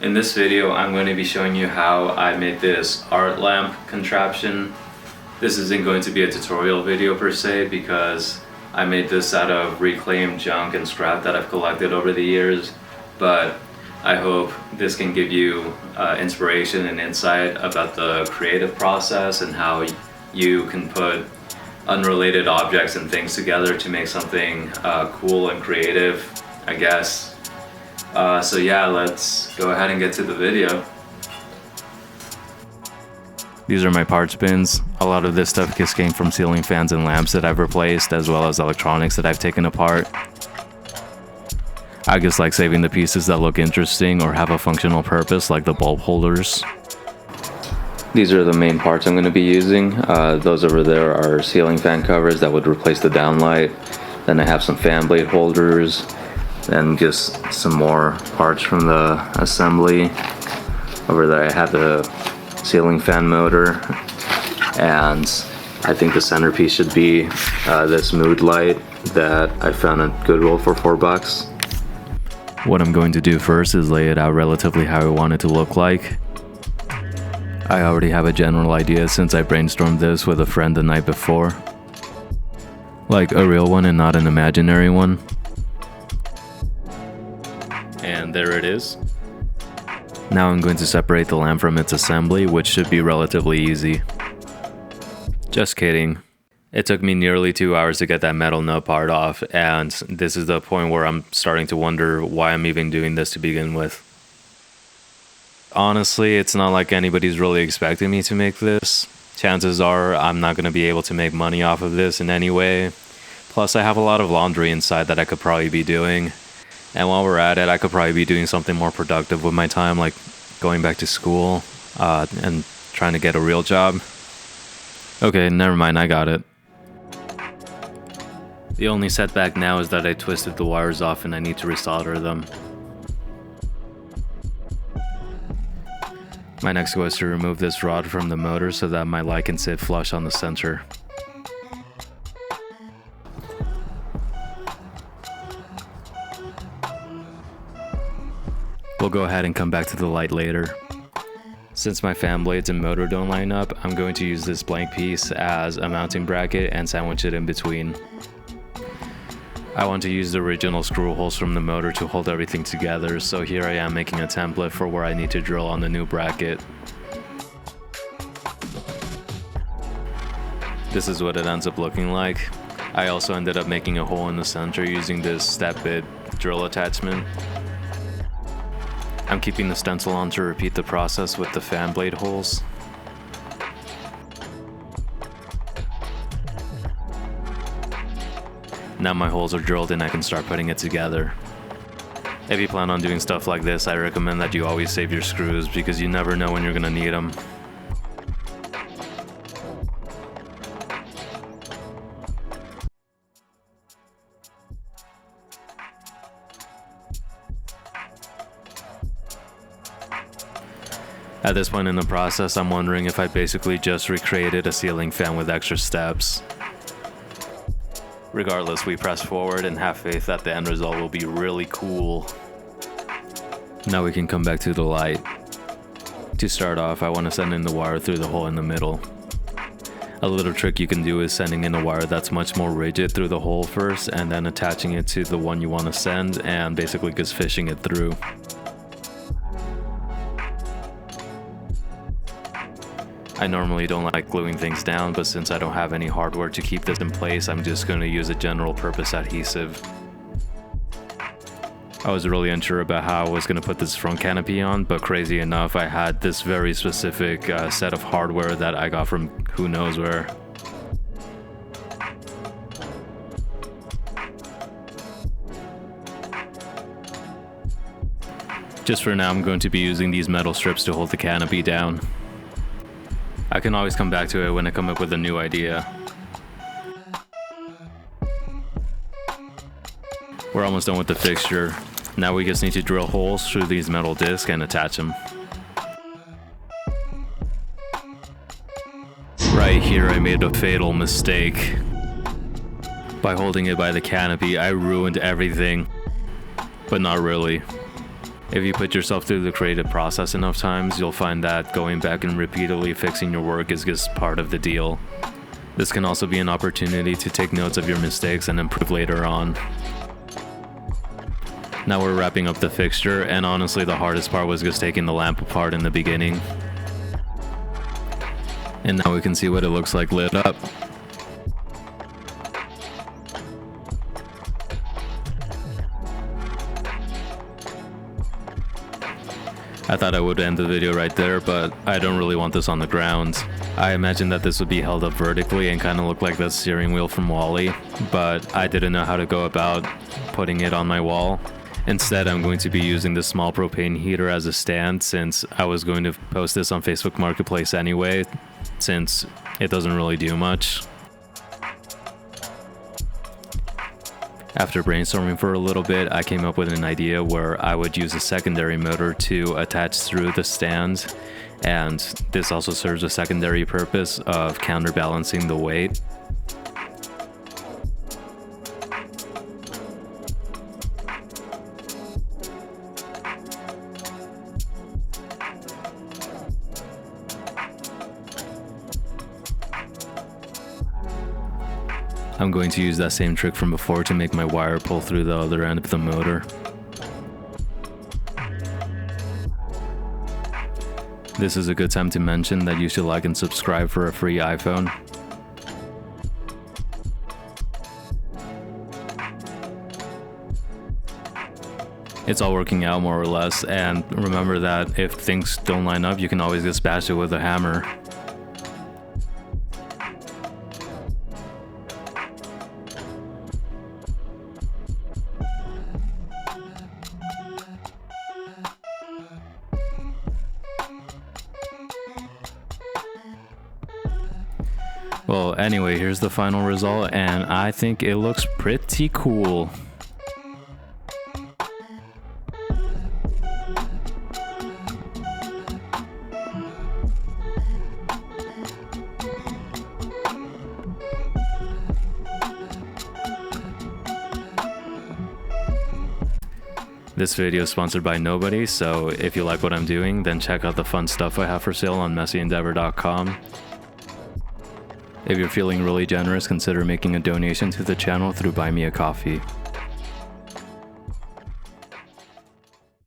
In this video, I'm going to be showing you how I made this art lamp contraption. This isn't going to be a tutorial video per se because I made this out of reclaimed junk and scrap that I've collected over the years, but I hope this can give you inspiration and insight about the creative process and how you can put unrelated objects and things together to make something cool and creative, I guess. So yeah, let's go ahead and get to the video. These are my parts bins. A lot of this stuff just came from ceiling fans and lamps that I've replaced, as well as electronics that I've taken apart. I just like saving the pieces that look interesting or have a functional purpose, like the bulb holders. These are the main parts I'm going to be using. Those over there are ceiling fan covers that would replace the downlight. Then I have some fan blade holders and just some more parts from the assembly. Over there I have the ceiling fan motor, and I think the centerpiece should be this mood light that I found at Goodwill for $4. What I'm going to do first is lay it out relatively how I want it to look like. I already have a general idea since I brainstormed this with a friend the night before. Like a real one and not an imaginary one. And there it is. Now I'm going to separate the lamp from its assembly, which should be relatively easy. Just kidding. It took me nearly 2 hours to get that metal nut part off, and this is the point where I'm starting to wonder why I'm even doing this to begin with. Honestly, it's not like anybody's really expecting me to make this. Chances are I'm not going to be able to make money off of this in any way. Plus I have a lot of laundry inside that I could probably be doing. And while we're at it, I could probably be doing something more productive with my time, like going back to school and trying to get a real job. Okay, never mind, I got it. The only setback now is that I twisted the wires off and I need to resolder them. My next goal is to remove this rod from the motor so that my light can sit flush on the center. We'll go ahead and come back to the light later. Since my fan blades and motor don't line up, I'm going to use this blank piece as a mounting bracket and sandwich it in between. I want to use the original screw holes from the motor to hold everything together, so here I am making a template for where I need to drill on the new bracket. This is what it ends up looking like. I also ended up making a hole in the center using this step bit drill attachment. I'm keeping the stencil on to repeat the process with the fan blade holes. Now my holes are drilled and I can start putting it together. If you plan on doing stuff like this, I recommend that you always save your screws because you never know when you're gonna need them. At this point in the process, I'm wondering if I basically just recreated a ceiling fan with extra steps. Regardless, we press forward and have faith that the end result will be really cool. Now we can come back to the light. To start off, I want to send in the wire through the hole in the middle. A little trick you can do is sending in a wire that's much more rigid through the hole first, and then attaching it to the one you want to send and basically just fishing it through. I normally don't like gluing things down, but since I don't have any hardware to keep this in place, I'm just going to use a general purpose adhesive. I was really unsure about how I was going to put this front canopy on, but crazy enough, I had this very specific set of hardware that I got from who knows where. Just for now, I'm going to be using these metal strips to hold the canopy down. I can always come back to it when I come up with a new idea. We're almost done with the fixture. Now we just need to drill holes through these metal discs and attach them. Right here I made a fatal mistake. By holding it by the canopy, I ruined everything. But not really. If you put yourself through the creative process enough times, you'll find that going back and repeatedly fixing your work is just part of the deal. This can also be an opportunity to take notes of your mistakes and improve later on. Now we're wrapping up the fixture, and honestly the hardest part was just taking the lamp apart in the beginning. And now we can see what it looks like lit up. I thought I would end the video right there, but I don't really want this on the ground. I imagined that this would be held up vertically and kind of look like the steering wheel from WALL-E, but I didn't know how to go about putting it on my wall. Instead, I'm going to be using this small propane heater as a stand, since I was going to post this on Facebook Marketplace anyway, since it doesn't really do much. After brainstorming for a little bit, I came up with an idea where I would use a secondary motor to attach through the stand, and this also serves a secondary purpose of counterbalancing the weight. I'm going to use that same trick from before to make my wire pull through the other end of the motor. This is a good time to mention that you should like and subscribe for a free iPhone. It's all working out more or less, and remember that if things don't line up, you can always just bash it with a hammer. Well, anyway, here's the final result, and I think it looks pretty cool. This video is sponsored by nobody, so if you like what I'm doing, then check out the fun stuff I have for sale on messyendeavor.com. If you're feeling really generous, consider making a donation to the channel through Buy Me a Coffee.